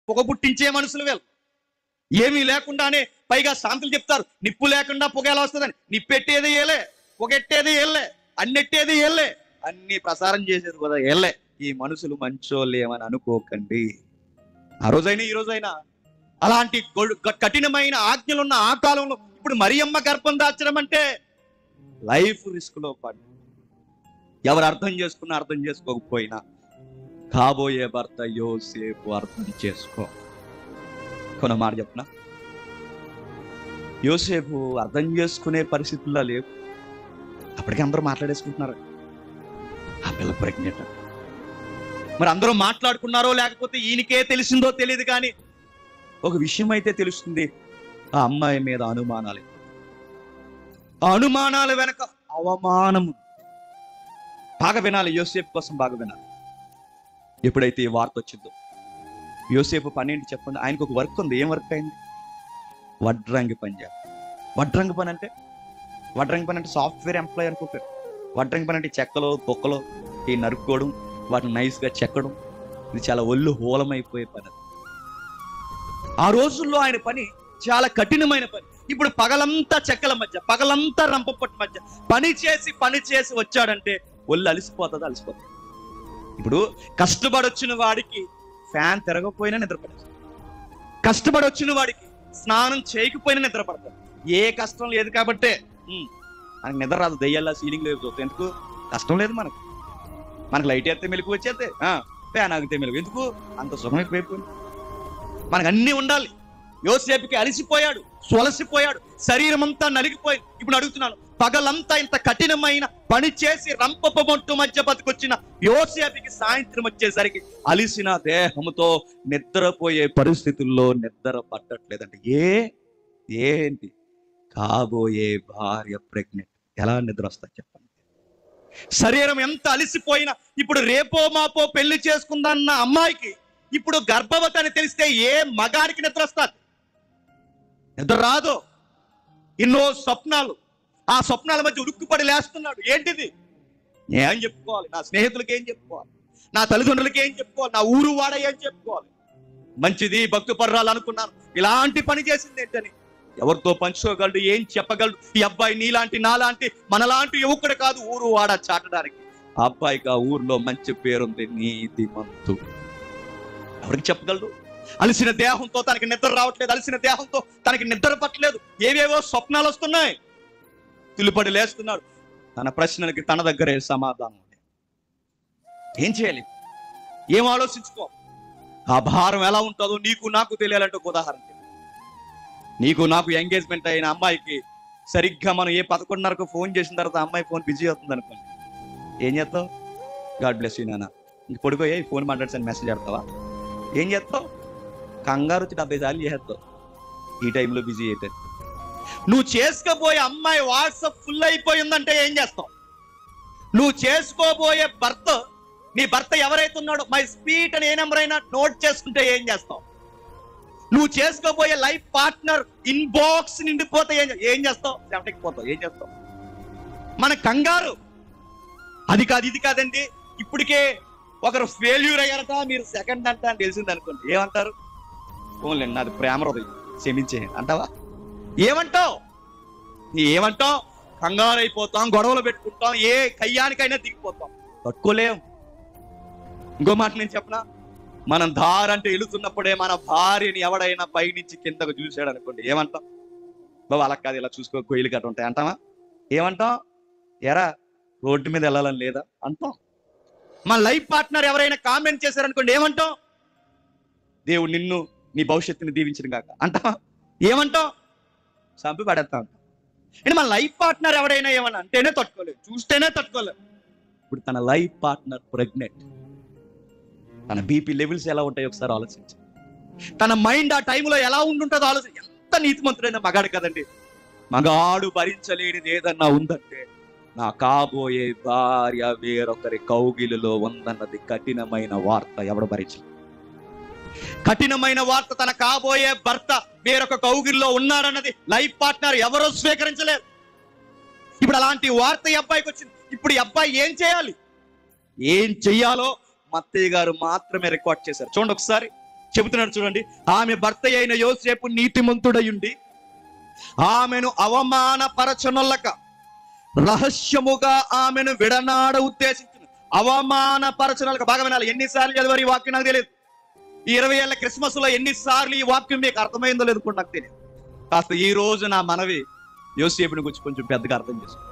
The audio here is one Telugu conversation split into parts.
పొగ పుట్టించే మనుషులు వీళ్ళు. ఏమీ లేకుండానే పైగా శాంతులు చెప్తారు, నిప్పు లేకుండా పొగ ఎలా వస్తుందని. నిప్పెట్టేది ఏలే, పొగెట్టేది ఏళ్ళే, అన్నెట్టేది ఏళ్ళే, అన్ని ప్రసారం చేసేది కదా ఏళ్ళే. ఈ మనుషులు మంచోళ్ళు ఏమని అనుకోకండి. ఆ రోజైనా ఈ రోజైనా అలాంటి కఠినమైన ఆజ్ఞలున్న ఆ కాలంలో ఇప్పుడు మరియమ్మ గర్భం దాచడం అంటే లైఫ్ రిస్క్ లో పడి, ఎవరు అర్థం చేసుకున్నా అర్థం చేసుకోకపోయినా కాబోయే భర్త యోసేపు అర్థం చేసుకో. కొన మాట చెప్పనా, యోసేపు అర్థం చేసుకునే పరిస్థితుల్లో లేవు. అప్పటికే అందరూ మాట్లాడేసుకుంటున్నారు, ఆ పిల్ల ప్రెగ్నెంట్. మరి అందరూ మాట్లాడుకున్నారో లేకపోతే ఈయనకే తెలిసిందో తెలియదు, కానీ ఒక విషయం అయితే తెలుస్తుంది, ఆ అమ్మాయి మీద అనుమానాలు. ఆ అనుమానాల వెనక అవమానము. బాగా వినాలి, యోసేపు కోసం బాగా వినాలి. ఎప్పుడైతే ఈ వార్త వచ్చిందో, యోసేపు పని ఏంటి చెప్పండి. ఆయనకు ఒక వర్క్ ఉంది. ఏం వర్క్ అయింది? వడ్రంగి పని చేయాలి. వడ్రంగి పని అంటే సాఫ్ట్వేర్ ఎంప్లాయ్ అనుకోరు. వడ్రంగి పని అంటే చెక్కలో బొక్కలో ఈ నరుక్కోవడం, వాటిని నైస్గా చెక్కడం. ఇది చాలా ఒళ్ళు హోలమైపోయే పని. ఆ రోజుల్లో ఆయన పని చాలా కఠినమైన పని. ఇప్పుడు పగలంతా చెక్కల మధ్య, పగలంతా రంపపట్టు మధ్య పని చేసి వచ్చాడంటే ఒళ్ళు అలసిపోతుంది. ఇప్పుడు కష్టపడి వచ్చిన వాడికి ఫ్యాన్ తిరగకపోయినా నిద్రపడతాడు, కష్టపడి వచ్చిన వాడికి స్నానం చేయకపోయినా నిద్రపడతాడు. ఏ కష్టం లేదు కాబట్టే మనకు నిద్ర రాదు. దయ్యాల సీలింగ్ లేదు చూస్తే ఎందుకు? కష్టం లేదు మనకు. లైట్ వేస్తే మెలకు వచ్చేస్తే, ఫ్యాన్ ఆగితే మెలకు. ఎందుకు? అంత సుఖం ఎక్కువైపోయింది. మనకు అన్నీ ఉండాలి. యోసేపుకి అలసిపోయాడు, సొలసిపోయాడు, శరీరం అంతా నలిగిపోయింది. ఇప్పుడు అడుగుతున్నాను, పగలంతా ఇంత కఠినమైన పని చేసి రంపపొట్టు మధ్య బతికొచ్చిన యోసేపుకి సాయంత్రం వచ్చేసరికి అలిసిన దేహంతో నిద్రపోయే పరిస్థితుల్లో నిద్ర పట్టట్లేదంటే ఏంటి? కాబోయే భార్య ప్రెగ్నెంట్. ఎలా నిద్ర వస్తుంది చెప్పండి? శరీరం ఎంత అలిసిపోయినా, ఇప్పుడు రేపో మాపో పెళ్లి చేసుకుందన్న అమ్మాయికి ఇప్పుడు గర్భవతి అని తెలిస్తే ఏ మగాడికి నిద్ర వస్తుంది? నిద్ర రాదు. ఎన్నో స్వప్నాలు, ఆ స్వప్నాల మధ్య ఉరుక్కుపడి లేస్తున్నాడు. ఏంటిది? ఏం చెప్పుకోవాలి? నా స్నేహితులకి ఏం చెప్పుకోవాలి? నా తల్లిదండ్రులకి ఏం చెప్పుకోవాలి? నా ఊరు వాడ ఏం చెప్పుకోవాలి? మంచిది, భక్తి పర్రాలు అనుకున్నాను, ఇలాంటి పని చేసింది ఏంటని ఎవరితో పంచుకోగలడు? ఏం చెప్పగలడు? ఈ అబ్బాయి నీలాంటి నాలాంటి మనలాంటి యువకుడు కాదు, ఊరు వాడ చాటడానికి. ఆ అబ్బాయికి ఆ ఊర్లో మంచి పేరుంది, నీతిమంతుడు. ఎవరికి చెప్పగలడు? అలసిన దేహంతో తనకి నిద్ర రావట్లేదు, అలసిన దేహంతో తనకి నిద్ర పట్టలేదు, ఏవేవో స్వప్నాలు వస్తున్నాయి. తులిపడి లేస్తున్నాడు. తన ప్రశ్నలకి తన దగ్గరే సమాధానం. ఏం చేయాలి? ఏం ఆలోచించుకో. ఆ భారం ఎలా ఉంటుందో నీకు నాకు తెలియాలంటే ఒక ఉదాహరణ. నీకు నాకు ఎంగేజ్మెంట్ అయిన అమ్మాయికి సరిగ్గా మనం 11:30కు ఫోన్ చేసిన తర్వాత అమ్మాయి ఫోన్ బిజీ అవుతుంది అనుకోండి, ఏం చేస్తావు? గాడ్ బ్లెస్ యూ నాన్న, ఇంక పడుకోయే, ఫోన్ మాట్లాడతాను మెసేజ్ పెడతావా? ఏం చేస్తావు? కంగారు వచ్చి 70 సార్లు చేస్తావు. ఈ టైంలో బిజీ అయితే నువ్వు చేసుకోబోయే అమ్మాయి వాట్సాప్ ఫుల్ అయిపోయిందంటే ఏం చేస్తావు? నువ్వు చేసుకోబోయే భర్త, నీ భర్త ఎవరైతే ఉన్నాడో మై స్పీట్ అని ఏ నెంబర్ అయినా నోట్ చేసుకుంటే ఏం చేస్తావు? నువ్వు చేసుకోబోయే లైఫ్ పార్ట్నర్ ఇన్బాక్స్ నిండిపోతే ఏం చేస్తావు? చెమటెక్కిపోతావు. ఏం చేస్తావు? మన కంగారు. అది కాదు ఇది కాదండి, ఇప్పటికే ఒకరు ఫెయిల్యూర్ అయ్యారట, మీరు సెకండ్ అంట అని తెలిసింది అనుకోండి, ఏమంటారు? ఓన్లేండి నాది ప్రేమ హృదయం, క్షమించేయండి అంటావా? ఏమంటావు? కంగారు అయిపోతాం, గొడవలు పెట్టుకుంటాం, ఏ కయ్యానికైనా దిగిపోతాం, తట్టుకోలేం. ఇంకో మాట నేను చెప్పనా, మనం దారంటే వెళుతున్నప్పుడే మన భార్యని ఎవడైనా పైనుంచి కిందకు చూసాడు అనుకోండి, ఏమంటాం? బాబు అలా కాదు, ఇలా చూసుకో, కొయ్యలు గట్ట ఉంటాయి అంటావా? ఏమంటాం? ఎరా రోడ్డు మీద వెళ్ళాలని లేదా అంటాం. మన లైఫ్ పార్ట్నర్ ఎవరైనా కామెంట్ చేశారనుకోండి, ఏమంటాం? దేవుడు నిన్ను నీ భవిష్యత్తుని దీవించిన కాక అంటావా? ఏమంటాం? చంపి పడేస్తా అంటాం. అంటే మన లైఫ్ పార్ట్నర్ ఎవరైనా ఏమన్నా అంటేనే తట్టుకోలేదు, చూస్తేనే తట్టుకోలేదు. ఇప్పుడు తన లైఫ్ పార్ట్నర్ ప్రెగ్నెంట్, తన బీపీ లెవెల్స్ ఎలా ఉంటాయో ఒకసారి ఆలోచించి, తన మైండ్ ఆ టైంలో ఎలా ఉంటుందో ఆలోచించి. ఎంత నీతిమంతుడైన మగాడు కదండి. మగాడు భరించలేనిది ఏదన్నా ఉందంటే నా కాబోయే భార్య వేరొకరి కౌగిలిలో ఉందన్నది కఠినమైన వార్త. ఎవడు భరించలేదు. కఠినమైన వార్త, తన కాబోయే భర్త వేరొక కౌగిలిలో ఉన్నారన్నది లైఫ్ పార్ట్నర్ ఎవరో స్వీకరించలేరు. ఇప్పుడు అలాంటి వార్త ఈ అబ్బాయికి వచ్చింది. ఇప్పుడు ఈ అబ్బాయి ఏం చేయాలి? ఏం చెయ్యాలో మత్తయ్య గారు మాత్రమే రికార్డ్ చేశారు. చూడండి ఒకసారి, చెబుతున్నాడు చూడండి. ఆమె భర్త అయిన యోసేపు నీతిమంతుడయుండి ఆమెను అవమానపరచనొల్లక రహస్యముగా ఆమెను విడనాడ ఉద్దేశించిన. అవమానపరచనొల్లక. బాగా వినాలి. ఎన్నిసార్లు చదివారు ఈ వాక్యం నాకు తెలియదు. ఈ 20 ఏళ్ల క్రిస్మస్ లో ఎన్నిసార్లు ఈ వాక్యం మీకు అర్థమైందో లేదు కూడా నాకు తెలియదు. కాస్త ఈ రోజు నా మనవి యోసేపుని గురించి కొంచెం పెద్దగా అర్థం చేసుకో.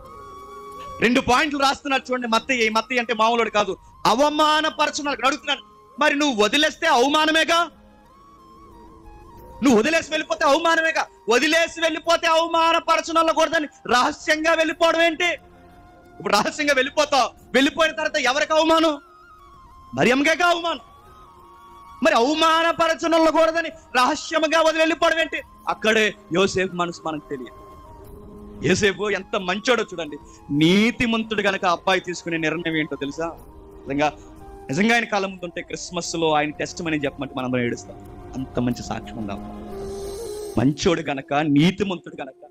2 పాయింట్లు రాస్తున్నాడు చూడండి. మత్తయి అంటే మామూలుడు కాదు. అవమానపరచనొల్లక అడుగుతున్నాడు. మరి నువ్వు వదిలేస్తే అవమానమేగా. నువ్వు వదిలేసి వెళ్ళిపోతే అవమానమేగా. వదిలేసి వెళ్ళిపోతే అవమానపరచనొల్లకూడదని రహస్యంగా వెళ్ళిపోవడం ఏంటి? ఇప్పుడు రహస్యంగా వెళ్ళిపోతావు. వెళ్ళిపోయిన తర్వాత ఎవరికి అవమానం? మరియమ్మకేగా అవమానం. మరి అవమానపరచనొల్లకూడదని రహస్యంగా వదిలి వెళ్ళిపోవడం ఏంటి? అక్కడే యోసేపు మనసు మనకు తెలియదు. యోసేపు ఎంత మంచోడో చూడండి. నీతిమంతుడు గనక అబ్బాయి తీసుకునే నిర్ణయం ఏంటో తెలుసా? నిజంగా ఆయన కాలం ముందు ఉంటే క్రిస్మస్ లో ఆయన టెస్ట్ మనీ చెప్పమంటే మనం ఏడుస్తాం. అంత మంచి సాక్ష్యం ఉందా? మంచోడు గనక, నీతిమంతుడు గనక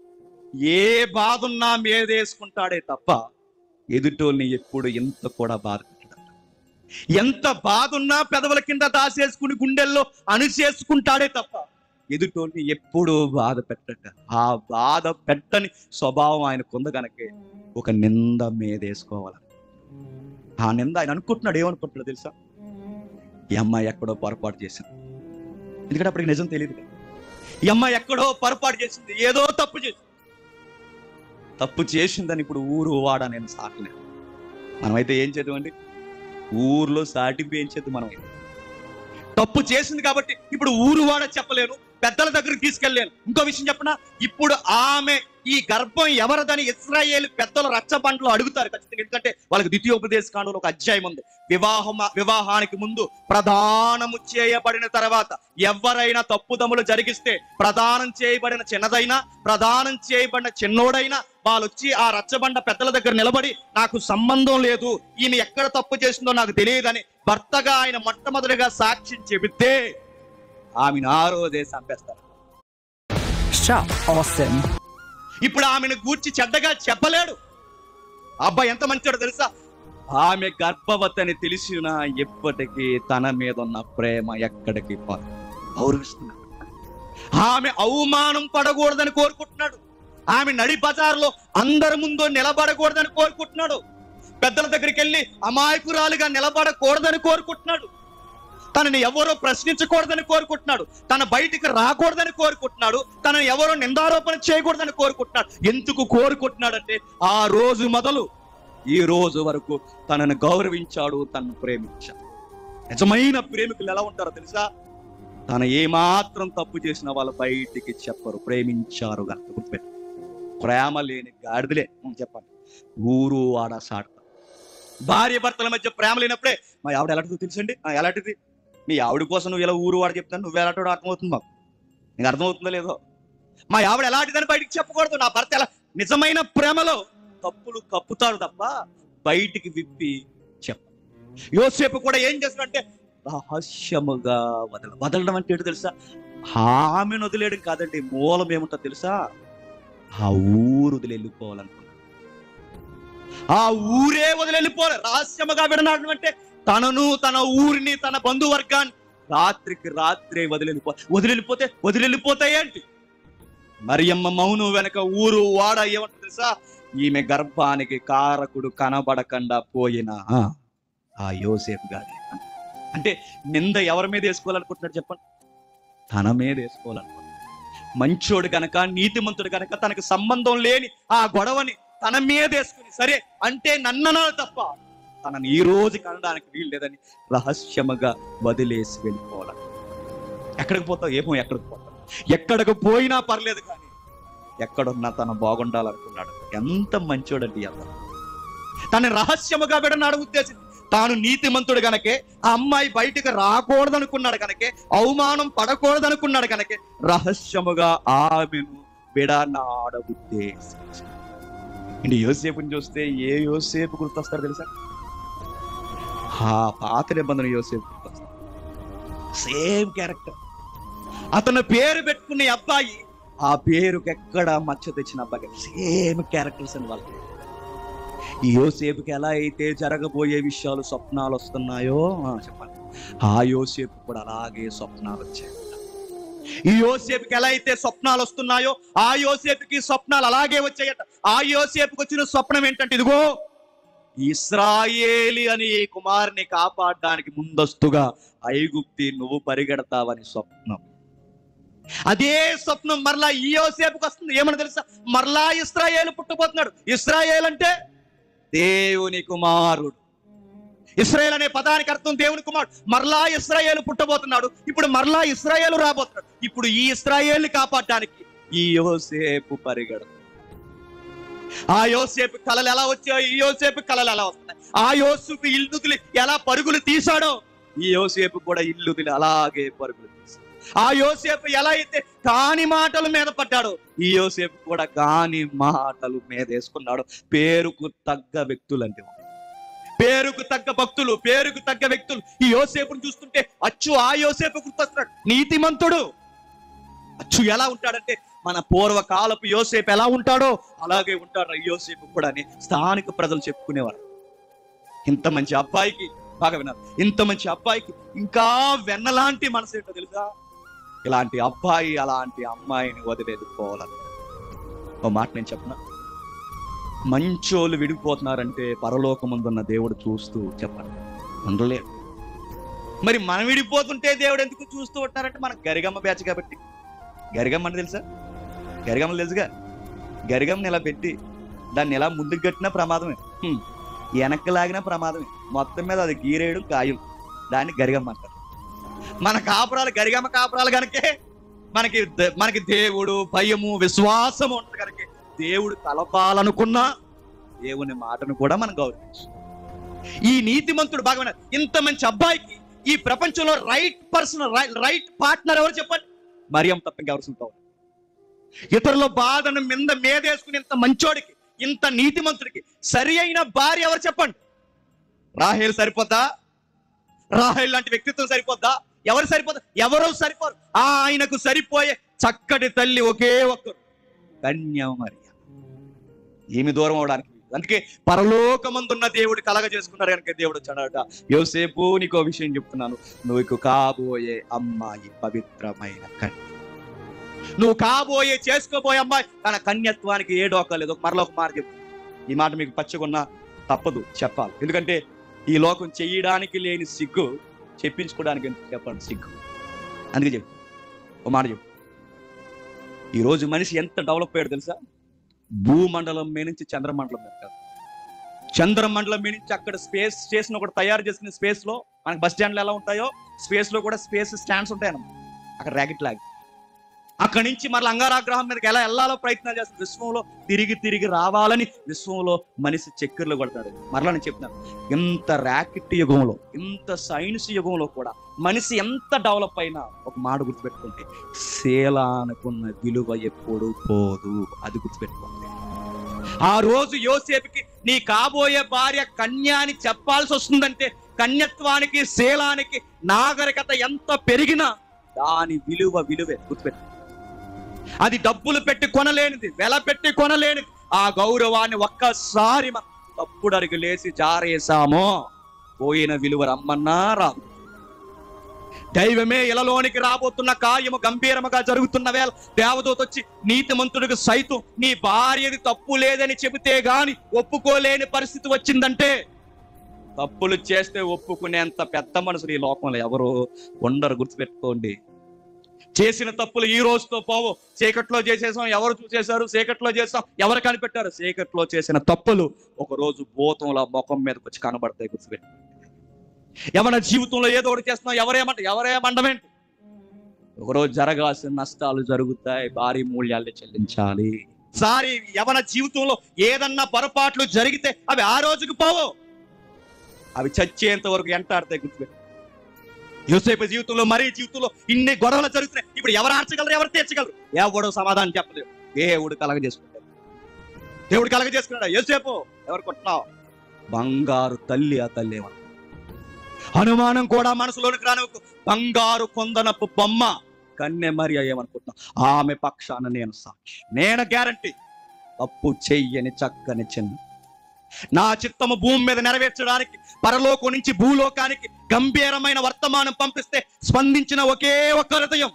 ఏ బాధ ఉన్నా మీదేసుకుంటాడే తప్ప ఎదుటోల్ని ఎప్పుడు ఎంత కూడా బాధ పెట్టాడు. ఎంత బాధ ఉన్నా పెదవుల కింద దాసేసుకుని గుండెల్లో అణిచేసుకుంటాడే తప్ప ఎదుటోల్ని ఎప్పుడూ బాధ పెట్టట. ఆ బాధ పెట్టని స్వభావం ఆయనకుంది గనకే ఒక నింద మీదేసుకోవాలి. ఆ నింద ఆయన అనుకుంటున్నాడు. ఏమనుకుంటున్నాడు తెలుసా? ఈ అమ్మాయి ఎక్కడో పొరపాటు చేసింది. ఎందుకంటే అప్పటికి నిజం తెలియదు. ఈ అమ్మాయి ఎక్కడో పొరపాటు చేసింది, ఏదో తప్పు చేసిందని ఇప్పుడు ఊరు వాడ నేను సాటలేదు. మనమైతే ఏం చేద్దామండి? ఊర్లో సాటింపు ఏం చేద్దాం? మనమైతే తప్పు చేసింది కాబట్టి ఇప్పుడు ఊరు వాడ చెప్పలేను, పెద్దల దగ్గరికి తీసుకెళ్ళలేను. ఇంకో విషయం చెప్పనా? ఇప్పుడు ఆమె ఈ గర్భం ఎవరిదని ఇశ్రాయేలు పెద్దల రచ్చబండలో అడుగుతారు ఖచ్చితంగా. ఎందుకంటే వాళ్ళకి ద్వితీయోపదేశ కాండంలో ఒక అధ్యాయం ఉంది. వివాహానికి ముందు ప్రదానము చేయబడిన తర్వాత ఎవరైనా తప్పుదములు జరిగిస్తే ప్రదానం చేయబడిన చిన్నదైనా ప్రదానం చేయబడిన చిన్నోడైనా వాళ్ళు వచ్చి ఆ రచ్చబండ పెద్దల దగ్గర నిలబడి నాకు సంబంధం లేదు, ఈమె ఎక్కడ తప్పు చేసిందో నాకు తెలియదని భర్తగా ఆయన మొట్టమొదటిగా సాక్ష్యం చెబితే ఆమెను ఆ రోజే చంపేస్తారు. ఇప్పుడు ఆమెను గూర్చి చెడ్డగా చెప్పలేడు. అబ్బాయి ఎంత మంచివాడో తెలుసా? ఆమె గర్భవతిని తెలిసినా ఎప్పటికీ తన మీద ఉన్న ప్రేమ ఎక్కడికి గౌరవిస్తున్నాడు. ఆమె అవమానం పడకూడదని కోరుకుంటున్నాడు. ఆమె నడి బజార్లో అందరి ముందు నిలబడకూడదని కోరుకుంటున్నాడు. పెద్దల దగ్గరికి వెళ్ళి అమాయకురాలుగా నిలబడకూడదని కోరుకుంటున్నాడు. తనని ఎవరో ప్రశ్నించకూడదని కోరుకుంటున్నాడు. తన బయటికి రాకూడదని కోరుకుంటున్నాడు. తనని ఎవరో నిందారోపణ చేయకూడదని కోరుకుంటున్నాడు. ఎందుకు కోరుకుంటున్నాడంటే ఆ రోజు మొదలు ఈ రోజు వరకు తనను గౌరవించాడు, తనను ప్రేమించాడు. నిజమైన ప్రేమికులు ఎలా ఉంటారో తెలుసా? తన ఏమాత్రం తప్పు చేసిన వాళ్ళు బయటికి చెప్పరు, ప్రేమించారు కనుక. గుర్తుపెట్టు. ప్రేమ లేని గాడిదలే చెప్పండి ఊరు వాడ సాట. భార్య భర్తల మధ్య ప్రేమ లేనప్పుడే మా ఆవిడ ఎలాంటిదో తెలుసండి. ఎలాంటిది? మీ ఆవిడ కోసం నువ్వు ఇలా ఊరు వాడు చెప్తాను, నువ్వు ఎలాంటి అర్థమవుతుంది మాకు. నీకు అర్థమవుతుందో లేదో? మా ఆవిడ ఎలాంటిదని బయటికి చెప్పకూడదు. నా భర్త ఎలా నిజమైన ప్రేమలో తప్పులు కప్పుతాడు తప్ప బయటికి విప్పి చెప్ప. యోసేపు కూడా ఏం చేస్తాడంటే రహస్యముగా వదలడం అంటే ఏంటో తెలుసా? ఆమెను వదిలేయడం కాదండి. మూలం ఏముంటో తెలుసా? ఆ ఊరు వదిలి వెళ్ళిపోవాలనుకున్నాడు. ఆ ఊరే వదిలి వెళ్ళిపోవాలి. రహస్యముగా విడనాడడం అంటే తనను, తన ఊరిని, తన బంధువర్గాన్ని రాత్రికి రాత్రే వదిలిపోతాయి ఏంటి? మరియమ్మ మౌను వెనక ఊరు వాడ ఏమంటారు తెలుసా? ఈమె గర్భానికి కారకుడు కనబడకుండా పోయిన ఆ యోసేపు గారి. అంటే నింద ఎవరి మీద వేసుకోవాలనుకుంటున్నాడు చెప్పండి? తన మీద వేసుకోవాలనుకుంటున్నాడు. మంచోడు కనుక, నీతిమంతుడు కనుక తనకు సంబంధం లేని ఆ గొడవని తన మీద వేసుకుని సరే అంటే నన్ననాడు తప్ప తనని ఈ రోజు కనడానికి వీలు లేదని రహస్యముగా వదిలేసి వెళ్ళిపోవాలి. ఎక్కడికి పోతావు? ఏమో ఎక్కడికి పోతావు. ఎక్కడికి పోయినా పర్లేదు కానీ ఎక్కడున్నా తను బాగుండాలనుకున్నాడు. ఎంత మంచోడండి అతను. తన రహస్యముగా విడనాడు ఉద్దేశం. తాను నీతిమంతుడు గనకే ఆ అమ్మాయి బయటకు రాకూడదనుకున్నాడు కనుకే, అవమానం పడకూడదనుకున్నాడు కనుకే రహస్యముగా ఆమెను విడనాడ ఉద్దేశించాడు. ఇంటి యోసేపుని చూస్తే ఏ యోసేపు గుర్తొస్తారు తెలుసా? ఆ పాత నిబంధన యోసేపు గుర్తొస్తారు. Same character. అతను పేరు పెట్టుకునే అబ్బాయి ఆ పేరుకి ఎక్కడ మచ్చ తెచ్చిన అబ్బాయి సేమ్ క్యారెక్టర్స్ అని వాళ్ళు. ఈ యోసేపుకి ఎలా అయితే జరగబోయే విషయాలు స్వప్నాలు వస్తున్నాయో చెప్పండి, ఆ యోసేపు కూడా అలాగే స్వప్నాలు వచ్చాయి. ఈ యోసేపుకి ఎలా అయితే స్వప్నాలు వస్తున్నాయో ఆ యోసేపుకి స్వప్నాలు అలాగే వచ్చాయట. ఆ యోసేపుకి వచ్చిన స్వప్నం ఏంటంటే, ఇదిగో ఇశ్రాయేలి అని ఈ కుమారుని కాపాడడానికి ముందస్తుగా ఐగుప్తి నువ్వు పరిగెడతావని స్వప్నం. అదే స్వప్నం మరలా ఈ యోసేపుకి వస్తుంది. ఏమని తెలుసా? మరలా ఇశ్రాయేలు పుట్టబోతున్నాడు. ఇశ్రాయేల్ అంటే దేవుని కుమారుడు. ఇశ్రాయేల్ అనే పదానికి అర్థం దేవుని కుమారుడు. మరలా ఇశ్రాయేలు పుట్టబోతున్నాడు. ఇప్పుడు మరలా ఇశ్రాయేలు రాబోతున్నాడు. ఇప్పుడు ఈ ఇశ్రాయేల్ని కాపాడడానికి ఈ యోసేపు పరిగెడతాడు. ఆ యోసేపు కలలు ఎలా వచ్చాయో ఈ యోసేపు కలలు ఎలా వస్తాయి. ఆ యోసేపు ఇల్లుదిలి ఎలా పరుగులు తీశాడో ఈ యోసేపు కూడా ఇల్లుదిలి అలాగే పరుగులు తీశాడు. ఆ యోసేపు ఎలా అయితే కాని మాటల మీద పడ్డాడో ఈ యోసేపు కూడా కాని మాటలు మీద వేసుకున్నాడు. పేరుకు తగ్గ వ్యక్తులు అంటే, పేరుకు తగ్గ భక్తులు, పేరుకు తగ్గ వ్యక్తులు. ఈ యోసేపును చూస్తుంటే అచ్చు ఆ యోసేపు గుర్తొస్తున్నాడు. నీతిమంతుడు. అచ్చు ఎలా ఉంటాడంటే మన పూర్వకాలపు యోసేపు ఎలా ఉంటాడో అలాగే ఉంటాడు ఈ యోసేపు కూడా అని స్థానిక ప్రజలు చెప్పుకునేవారు. ఇంత మంచి అబ్బాయికి, బాగా విన్నారు, ఇంత మంచి అబ్బాయికి ఇంకా వెన్నలాంటి మనసు ఏంటో తెలుసా? ఇలాంటి అబ్బాయి అలాంటి అమ్మాయిని వదిలేదుకోవాలని. ఓ మాట నేను చెప్పనా, మంచోళ్ళు విడిపోతున్నారంటే పరలోకముందున్న దేవుడు చూస్తూ చెప్పండి ఉండలేడు. మరి మనం విడిపోతుంటే దేవుడు ఎందుకు చూస్తూ ఉంటారంటే మనకు గరిగమ్మ బ్యాచ్ కాబట్టి. గరిగమ్మ అంటే తెలుసా? గరిగమ్మలు తెలుసుగా. గరిగమ్మని ఇలా పెట్టి దాన్ని ఎలా ముందుకు కట్టినా ప్రమాదమే, వెనక్కి లాగినా ప్రమాదమే. మొత్తం మీద అది గీరేడు గాయం. దాన్ని గరిగమ్మ అంటారు. మన కాపురాలు గరిగమ్మ కాపురాలు కనుకే మనకి దేవుడు భయము విశ్వాసము ఉంటుంది. కనుక దేవుడు కలపాలనుకున్నా దేవుని మాటను కూడా మనం గౌరవించు. ఈ నీతిమంతుడు బాగా ఇంత మంచి అబ్బాయికి ఈ ప్రపంచంలో రైట్ పర్సన్, రైట్ పార్ట్నర్ ఎవరు చెప్పండి? మరియం తప్ప ఇంకెవరు సొంతం. ఇతరుల బాధను మీదేసుకుని ఇంత మంచోడికి, ఇంత నీతిమంతుడికి సరి అయిన భార్య ఎవరు చెప్పండి? రాహేల్ సరిపోద్దా? రాహేల్ లాంటి వ్యక్తిత్వం సరిపోద్దా? ఎవరు సరిపోతా? ఎవరో సరిపోరు. ఆయనకు సరిపోయే చక్కటి తల్లి ఒకే ఒక్కరు, కన్య మరియ. ఏమి దూరం అవడానికి. అందుకే పరలోకమందున్న దేవుడు కలగ చేసుకున్నారు కనుక దేవుడు వచ్చాడట. యోసేపు నీకో విషయం చెప్తున్నాను, నువ్వు కాబోయే అమ్మాయి పవిత్రమైన కన్య. నువ్వు కాబోయే చేసుకోబోయే అమ్మాయి తన కన్యత్వానికి ఏ డోకా లేదు. మరలో ఒక మాట చెప్పు. ఈ మాట మీకు పచ్చకున్నా తప్పదు చెప్పాలి. ఎందుకంటే ఈ లోకం చెయ్యడానికి లేని సిగ్గు చెప్పించుకోవడానికి ఎందుకు చెప్పండి సిగ్గు. అందుకే చెప్పు, ఒక మాట చెప్పు. ఈరోజు మనిషి ఎంత డెవలప్ అయ్యాడు తెలుసా? భూమండలం మీద నుంచి చంద్రమండలం మీద కాదు, చంద్రమండలం మీద నుంచి అక్కడ స్పేస్ స్టేషన్ ఒకటి తయారు చేసుకునే స్పేస్ లో మనకి బస్ స్టాండ్లు ఎలా ఉంటాయో స్పేస్ లో కూడా స్పేస్ స్టాండ్స్ ఉంటాయన్నమాట. అక్కడ ర్యాకెట్ లాగి అక్కడి నుంచి మళ్ళీ అంగారాగ్రహం మీదకి ఎలా వెళ్ళాలో ప్రయత్నాలు చేస్తారు. విశ్వంలో తిరిగి రావాలని విశ్వంలో మనిషి చక్కెర్లు కొడతాడు. మరలా నేను చెప్తున్నాను, ఇంత ర్యాకెట్ యుగంలో, ఇంత సైన్స్ యుగంలో కూడా మనిషి ఎంత డెవలప్ అయినా ఒక మాట గుర్తుపెట్టుకుంటే, శీలానుకున్న విలువ ఎప్పుడు పోదు. అది గుర్తుపెట్టుకోండి. ఆ రోజు యోసేపుకి నీ కాబోయే భార్య కన్య అని చెప్పాల్సి వస్తుందంటే, కన్యత్వానికి శీలానికి నాగరికత ఎంత పెరిగినా దాని విలువే గుర్తుపెట్టు. అది డబ్బులు పెట్టి కొనలేనిది, వెల పెట్టి కొనలేనిది. ఆ గౌరవాన్ని ఒక్కసారి మనం తప్పుడు అడుగు లేసి జారేసామో పోయిన విలువ రమ్మన్నా రాదు. దైవమే ఇలలోనికి రాబోతున్న కార్యము గంభీరముగా జరుగుతున్న వేళ దేవదూత వచ్చి నీతిమంతుడికి సైతం నీ భార్యది తప్పు లేదని చెబితే గాని ఒప్పుకోలేని పరిస్థితి వచ్చిందంటే, తప్పులు చేస్తే ఒప్పుకునేంత పెద్ద మనుషులు ఈ లోకంలో ఎవరు ఉండరు. గుర్తుపెట్టుకోండి. చేసిన తప్పులు ఈ రోజుతో పోవు. చీకట్లో చేసేసాం, ఎవరు చూసేశారు? చీకట్లో చేసాం, ఎవరు కనిపెట్టారు? చీకట్లో చేసిన తప్పులు ఒక రోజు భూతంలో ముఖం మీదకి వచ్చి కనబడతాయి. గుర్తుపెట్టు. ఏమన్నా జీవితంలో ఏదో ఒకటి చేస్తున్నాం, ఎవరేమండమేంటి? ఒకరోజు జరగాల్సిన నష్టాలు జరుగుతాయి, భారీ మూల్యాలు చెల్లించాలి. సారి యవన జీవితంలో ఏదన్నా పొరపాట్లు జరిగితే అవి ఆ రోజుకి పోవు, అవి చచ్చేంత వరకు ఎంటాడతాయి. గుర్తుపెట్టు. యోసేపు జీవితంలో, మరీ జీవితంలో ఇన్ని గొడవలు జరుగుతున్నాయి. ఇప్పుడు ఎవరు ఆర్చగలరు, ఎవరు తీర్చగలరు? ఎవడో సమాధానం చెప్పలేరు. దేవుడు కలగజేసుకుంటాడు. దేవుడు కలగజేసుకున్నాడు. యోసేపు ఎవరు కొట్టినావు? బంగారు తల్లి. ఆ తల్లి ఏమన్నా అనుమానం కూడా మనసులోనికి రానివ్వకు. బంగారు కొందనపు బొమ్మ కన్య మరియ ఏమనుకుంటున్నావు? ఆమె పక్షాన నేను సాక్షి, నేను గ్యారంటీ. తప్పు చెయ్యని చక్కని చిన్న నా చిత్తము భూమి మీద నెరవేర్చడానికి పరలోకం నుంచి భూలోకానికి గంభీరమైన వర్తమానం పంపిస్తే స్పందించిన ఒకే ఒక్క హృదయం,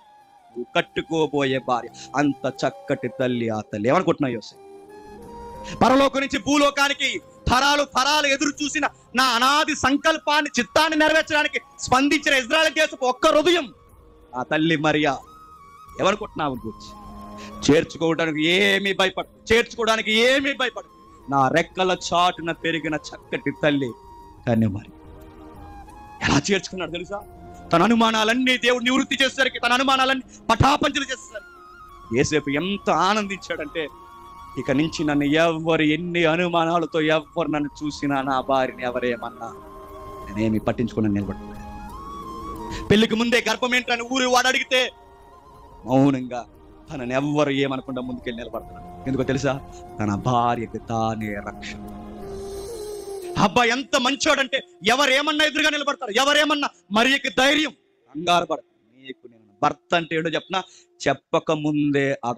నువ్వు కట్టుకోబోయే భార్య. అంత చక్కటి తల్లి ఆ తల్లి. ఏమనుకుంటున్నావు యోసేపు? పరలోకం నుంచి భూలోకానికి తరాలు ఎదురు చూసిన నా అనాది సంకల్పాన్ని, చిత్తాన్ని నెరవేర్చడానికి స్పందించిన ఇజ్రాయెల్ దేశపు ఒక్క హృదయం ఆ తల్లి మరియా. ఎవరుకుంటున్నావు గురించి? చేర్చుకోవడానికి ఏమీ భయపడు. నా రెక్కల చాటున పెరిగిన చక్కటి తల్లి కన్యమరి. ఎలా చేర్చుకున్నాడు తెలుసా? తన అనుమానాలన్నీ దేవుడు నివృత్తి చేసేసరికి, తన అనుమానాలన్నీ పటాపంచలు చేసేసరికి యోసేపు ఎంత ఆనందించాడంటే, ఇక నుంచి నన్ను ఎన్ని అనుమానాలతో ఎవరు నన్ను చూసినా, నా భార్యని ఎవరేమన్నా నేనేమి పట్టించుకుని నిలబడుతున్నాను. పెళ్లికి ముందే గర్భం ఏంటని ఊరు వాడు అడిగితే మౌనంగా తనని ఎవ్వరు ఏమనకుండా ముందుకెళ్ళి నిలబడుతున్నాడు. ఎందుకో తెలుసా? తన భార్యకి తానే రక్షణ. అబ్బా ఎంత మంచోడంటే ఎవరేమన్నా ఎదురుగా నిలబడతారు, ఎవరేమన్నా మరియకి ధైర్యం. కంగారు పడ, నీకు నేను భర్త అంటే ఏంటో చెప్పక ముందే